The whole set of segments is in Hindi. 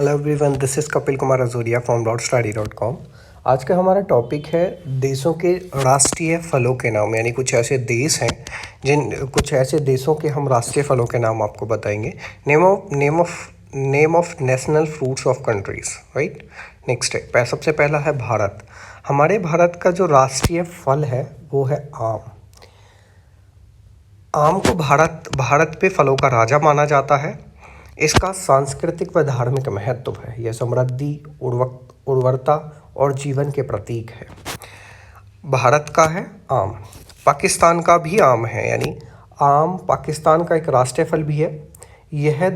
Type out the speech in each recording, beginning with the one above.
Hello everyone, this is Kapil Kumar अजोरिया फ्रॉम study.com। आज का हमारा टॉपिक है देशों के राष्ट्रीय फलों के नाम, यानी कुछ ऐसे देश हैं कुछ ऐसे देशों के हम राष्ट्रीय फलों के नाम आपको बताएंगे। Name of national fruits of countries, right. Next है, सबसे पहला है भारत। हमारे भारत का जो राष्ट्रीय फल है वो है आम। आम को भारत पे फलों का राजा माना जाता है। इसका सांस्कृतिक व धार्मिक महत्व है। यह समृद्धि, उर्वरता और जीवन के प्रतीक है। भारत का है आम। पाकिस्तान का भी आम है, यानी आम पाकिस्तान का एक राष्ट्रीय फल भी है। यह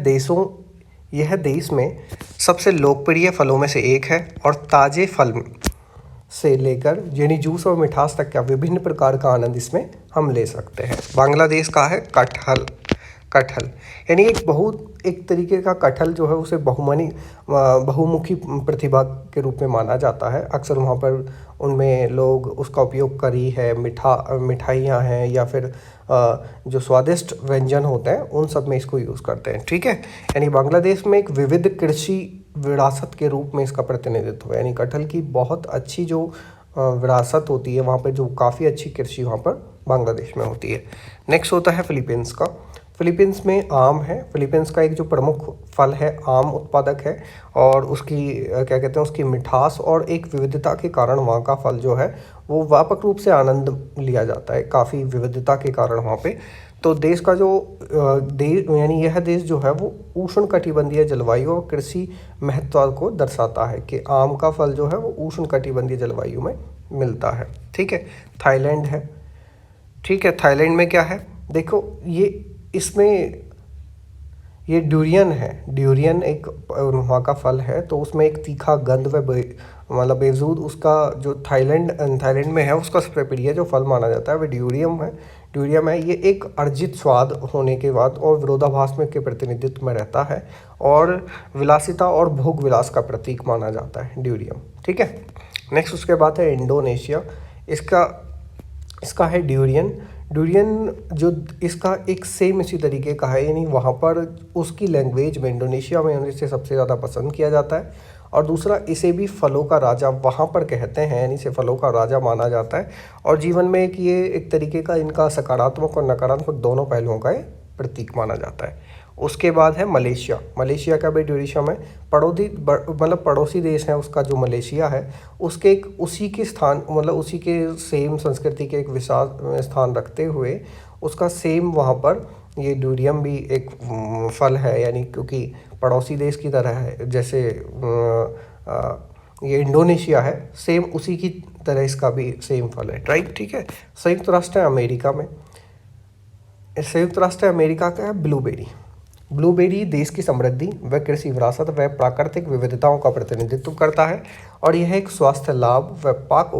देश में सबसे लोकप्रिय फलों में से एक है और ताज़े फल से लेकर यानी जूस और मिठास तक का विभिन्न प्रकार का आनंद इसमें हम ले सकते हैं। बांग्लादेश का है कटहल, यानी एक तरीके का कटहल जो है उसे बहुमुखी प्रतिभा के रूप में माना जाता है। अक्सर वहाँ पर उनमें लोग उसका उपयोग करी है, मिठाइयाँ हैं या फिर जो स्वादिष्ट व्यंजन होते हैं उन सब में इसको यूज़ करते हैं, ठीक है। यानी बांग्लादेश में एक विविध कृषि विरासत के रूप में इसका प्रतिनिधित्व है। यानी कटहल की बहुत अच्छी जो विरासत होती है वहाँ पर, जो काफ़ी अच्छी कृषि वहाँ पर बांग्लादेश में होती है। नेक्स्ट होता है फिलीपींस का। फिलीपींस में आम है। फिलीपींस का एक जो प्रमुख फल है, आम उत्पादक है और उसकी क्या कहते हैं, उसकी मिठास और एक विविधता के कारण वहाँ का फल जो है वो व्यापक रूप से आनंद लिया जाता है, काफ़ी विविधता के कारण वहाँ पे। तो देश का जो यानी यह देश जो है वो उष्ण कटिबंधीय जलवायु और कृषि महत्व को दर्शाता है कि आम का फल जो है वो उष्ण कटिबंधीय जलवायु में मिलता है, ठीक है। थाईलैंड है, ठीक है। थाईलैंड में क्या है, देखो ये ड्यूरियन है। ड्यूरियन एक वहाँ का फल है, तो उसमें एक तीखा गंध व मतलब बेवजूद उसका जो थाईलैंड में है उसका सबसे प्रिय जो फल माना जाता है वह ड्यूरियम है। ये एक अर्जित स्वाद होने के बाद और विरोधाभास में के प्रतिनिधित्व में रहता है और विलासिता और भोग विलास का प्रतीक माना जाता है ड्यूरियम, ठीक है। नेक्स्ट उसके बाद है इंडोनेशिया। इसका है ड्यूरियन जो इसका एक सेम इसी तरीके का है, यानी वहाँ पर उसकी लैंग्वेज में इंडोनेशिया में इसे सबसे ज़्यादा पसंद किया जाता है। और दूसरा, इसे भी फलों का राजा वहाँ पर कहते हैं, यानी इसे फलों का राजा माना जाता है। और जीवन में ये एक तरीके का इनका सकारात्मक और नकारात्मक दोनों पहलुओं का प्रतीक माना जाता है। उसके बाद है मलेशिया का भी ड्यूरियम है। पड़ोसी देश है उसका जो मलेशिया है, उसी के सेम संस्कृति के एक विशाल स्थान रखते हुए उसका सेम वहाँ पर ये ड्यूरियम भी एक फल है, यानी क्योंकि पड़ोसी देश की तरह है जैसे ये इंडोनेशिया है, सेम उसी की तरह इसका भी सेम फल है, राइट, ठीक है। संयुक्त राष्ट्र अमेरिका का है ब्लूबेरी देश की समृद्धि व कृषि विरासत व प्राकृतिक विविधताओं का प्रतिनिधित्व करता है और यह एक स्वास्थ्य लाभ व पाक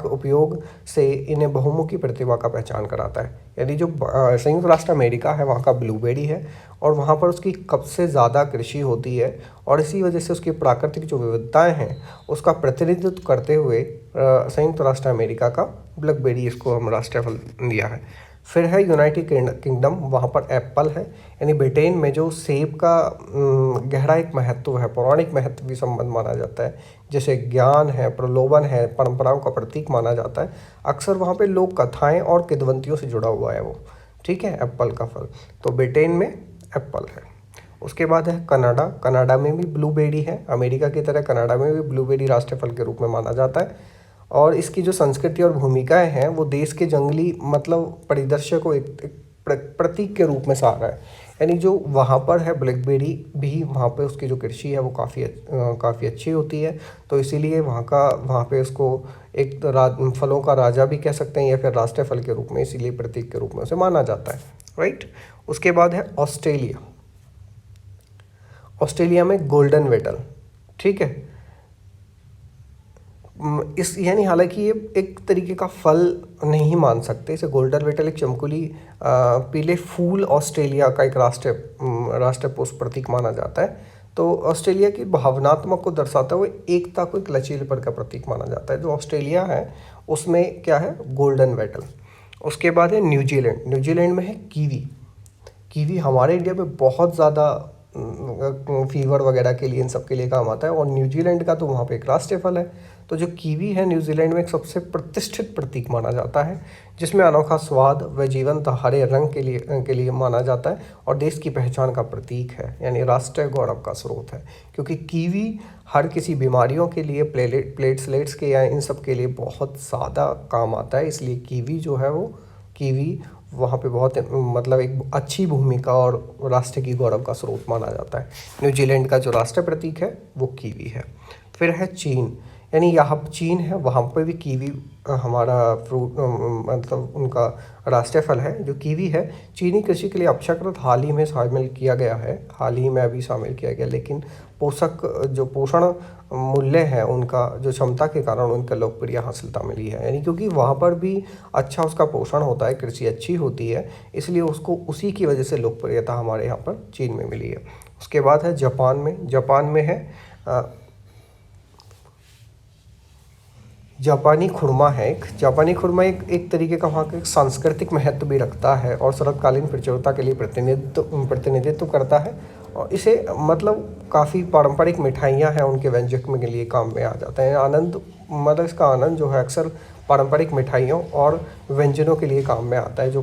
उपयोग से इन्हें बहुमुखी प्रतिभा का पहचान कराता है। यानी जो संयुक्त राष्ट्र अमेरिका है वहाँ का ब्लूबेरी है और वहाँ पर उसकी सबसे ज़्यादा कृषि होती है और इसी वजह से उसकी प्राकृतिक जो विविधताएँ हैं उसका प्रतिनिधित्व करते हुए संयुक्त राष्ट्र अमेरिका का ब्लैकबेरी इसको हम राष्ट्रीय फल दिया है। फिर है यूनाइटेड किंगडम, वहाँ पर एप्पल है। यानी ब्रिटेन में जो सेब का गहरा एक महत्व है, पौराणिक महत्व भी संबंध माना जाता है, जैसे ज्ञान है, प्रलोभन है, परंपराओं का प्रतीक माना जाता है। अक्सर वहाँ पे लोक कथाएं और किंवदंतियों से जुड़ा हुआ है वो, ठीक है, एप्पल का फल। तो ब्रिटेन में एप्पल है। उसके बाद है कनाडा में भी ब्लूबेरी है। अमेरिका की तरह कनाडा में भी ब्लूबेरी राष्ट्रीय फल के रूप में माना जाता है और इसकी जो संस्कृति और भूमिकाएं हैं वो देश के जंगली परिदृश्य को एक प्रतीक के रूप में सहारा है। यानी जो वहाँ पर है ब्लैकबेरी भी, वहाँ पे उसकी जो कृषि है वो काफ़ी अच्छी होती है, तो इसीलिए वहाँ पे उसको एक फलों का राजा भी कह सकते हैं या फिर राष्ट्रीय फल के रूप में, इसीलिए प्रतीक के रूप में उसे माना जाता है, राइट। उसके बाद है ऑस्ट्रेलिया में गोल्डन वेटल, ठीक है। यानी हालांकि ये एक तरीके का फल नहीं मान सकते इसे। गोल्डन वेटल एक चमकीली पीले फूल ऑस्ट्रेलिया का एक राष्ट्रीय पुष्प प्रतीक माना जाता है। तो ऑस्ट्रेलिया की भावनात्मक को दर्शाते हुए एकता को एक लचीलेपन का प्रतीक माना जाता है। जो ऑस्ट्रेलिया है उसमें क्या है, गोल्डन वेटल। उसके बाद है न्यूजीलैंड में है कीवी हमारे इंडिया में बहुत ज़्यादा फीवर वगैरह के लिए, इन सब के लिए काम आता है। और न्यूजीलैंड का तो वहाँ पे एक राष्ट्रीय फल है। तो जो कीवी है न्यूजीलैंड में एक सबसे प्रतिष्ठित प्रतीक माना जाता है, जिसमें अनोखा स्वाद व जीवंत हरे रंग के लिए माना जाता है और देश की पहचान का प्रतीक है, यानी राष्ट्रीय गौरव का स्रोत है। क्योंकि कीवी हर किसी बीमारियों के लिए, प्लेटलेट्स के या इन सब के लिए बहुत ज़्यादा काम आता है, इसलिए कीवी जो है वो कीवी वहाँ पे बहुत मतलब एक अच्छी भूमिका और राष्ट्र की गौरव का स्रोत माना जाता है। न्यूजीलैंड का जो राष्ट्रीय प्रतीक है वो कीवी है। फिर है चीन, यानी यहाँ चीन है, वहाँ पे भी कीवी हमारा फ्रूट मतलब उनका राष्ट्रीय फल है जो कीवी है। चीनी कृषि के लिए अपेक्षाकृत हाल ही में शामिल किया गया है, हाल ही में अभी शामिल किया गया, लेकिन पोषण मूल्य है उनका, जो क्षमता के कारण उनका लोकप्रिय हासिलता मिली है, यानी क्योंकि वहाँ पर भी अच्छा उसका पोषण होता है, कृषि अच्छी होती है, इसलिए उसको उसी की वजह से लोकप्रियता हमारे यहाँ पर चीन में मिली है। उसके बाद है जापान में है जापानी खुरमा है। जापानी खुरमा एक तरीके का वहाँ का एक सांस्कृतिक महत्व भी रखता है और शरतकालीन प्रचुरता के लिए प्रतिनिधित्व करता है। और इसे मतलब काफ़ी पारंपरिक मिठाइयाँ हैं उनके व्यंजक में के लिए काम में आ जाते हैं। मतलब इसका आनंद जो है अक्सर पारंपरिक मिठाइयों और व्यंजनों के लिए काम में आता है, जो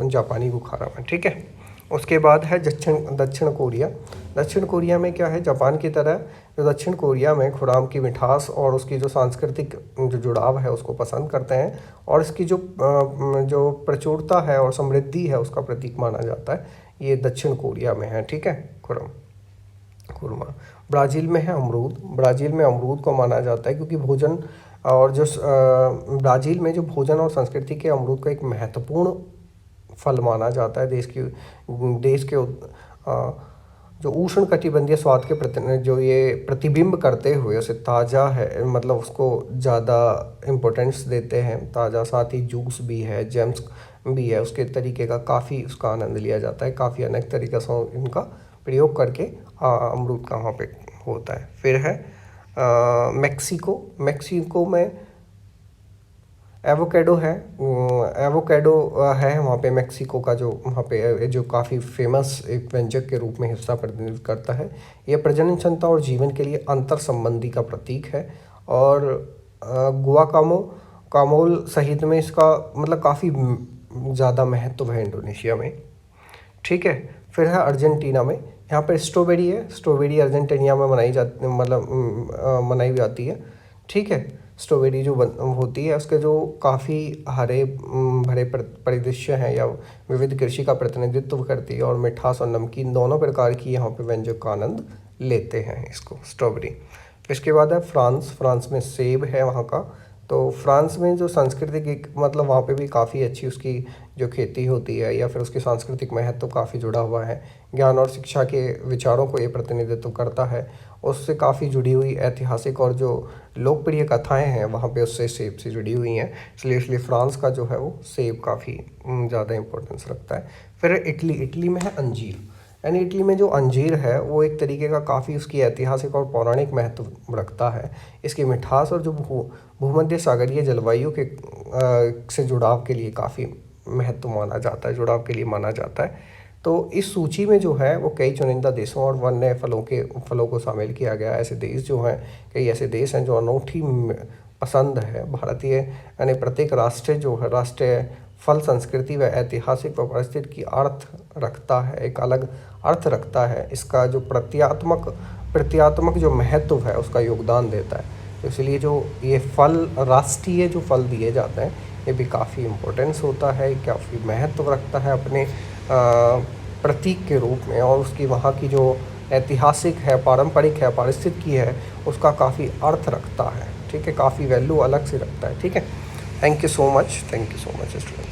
जापानी बुखारा में। ठीक है। उसके बाद है दक्षिण कोरिया। दक्षिण कोरिया में क्या है, जापान की तरह जो दक्षिण कोरिया में खुराम की मिठास और उसकी जो सांस्कृतिक जो जुड़ाव है उसको पसंद करते हैं, और इसकी जो प्रचुरता है और समृद्धि है उसका प्रतीक माना जाता है। ये दक्षिण कोरिया में है। ठीक है। खुरमा। ब्राज़ील में है अमरूद। ब्राज़ील में अमरूद को माना जाता है क्योंकि भोजन और ब्राज़ील में जो भोजन और संस्कृति के अमरूद का एक महत्वपूर्ण फल माना जाता है। देश के जो उष्ण कटिबंधीय स्वाद के जो ये प्रतिबिंब करते हुए उसे ताज़ा है, मतलब उसको ज़्यादा इम्पोर्टेंस देते हैं, ताज़ा। साथ ही जूस भी है, जेम्स भी है, उसके तरीके का काफ़ी उसका आनंद लिया जाता है। काफ़ी अनेक तरीक़े से इनका प्रयोग करके अमरूद का वहाँ पे होता है। फिर है मैक्सिको में एवोकेडो है। वहाँ पे मैक्सिको का जो वहाँ पे जो काफ़ी फेमस एक व्यंजक के रूप में हिस्सा प्रतिनिधित्व करता है। यह प्रजनन क्षमता और जीवन के लिए अंतर संबंधी का प्रतीक है। और गुआकामोल सहित में इसका मतलब काफ़ी ज़्यादा महत्व है इंडोनेशिया में। ठीक है। फिर है अर्जेंटीना में, यहाँ पर स्ट्रॉबेरी है। स्ट्रॉबेरी अर्जेंटीना में मनाई जाती है। ठीक है। स्ट्रॉबेरी जो होती है उसके जो काफ़ी हरे भरे परिदृश्य हैं या विविध कृषि का प्रतिनिधित्व करती है, और मिठास और नमकीन दोनों प्रकार की यहाँ पे व्यंजक का आनंद लेते हैं इसको, स्ट्रॉबेरी। इसके बाद है फ्रांस में सेब है वहाँ का। तो फ्रांस में जो सांस्कृतिक मतलब वहाँ पे भी काफ़ी अच्छी उसकी जो खेती होती है या फिर उसकी सांस्कृतिक महत्व काफ़ी जुड़ा हुआ है। ज्ञान और शिक्षा के विचारों को ये प्रतिनिधित्व करता है। उससे काफ़ी जुड़ी हुई ऐतिहासिक और जो लोकप्रिय कथाएं हैं वहाँ पे उससे सेब से जुड़ी हुई हैं, इसलिए फ्रांस का जो है वो सेब काफ़ी ज़्यादा इम्पोर्टेंस रखता है। फिर इटली में है अंजीर, यानी इटली में जो अंजीर है वो एक तरीके का काफ़ी उसकी ऐतिहासिक और पौराणिक महत्व रखता है। इसकी मिठास और जो भूमध्य सागरीय जलवायु के से जुड़ाव के लिए काफ़ी महत्व माना जाता है, जुड़ाव के लिए माना जाता है। तो इस सूची में जो है वो कई चुनिंदा देशों और वन्य फलों को शामिल किया गया है। ऐसे देश जो हैं, कई ऐसे देश हैं जो अनूठी पसंद है भारतीय, यानी प्रत्येक राष्ट्रीय फल संस्कृति व ऐतिहासिक व परिस्थिति की अर्थ रखता है, एक अलग अर्थ रखता है। इसका जो प्रत्यात्मक जो महत्व है उसका योगदान देता है। तो इसलिए जो ये फल राष्ट्रीय जो फल दिए जाते हैं ये भी काफ़ी इम्पोर्टेंस होता है, काफ़ी महत्व रखता है अपने प्रतीक के रूप में, और उसकी वहाँ की जो ऐतिहासिक है, पारंपरिक है, पारिस्थितिकी है, उसका काफ़ी अर्थ रखता है। ठीक है। काफ़ी वैल्यू अलग से रखता है। ठीक है। Thank you so much student.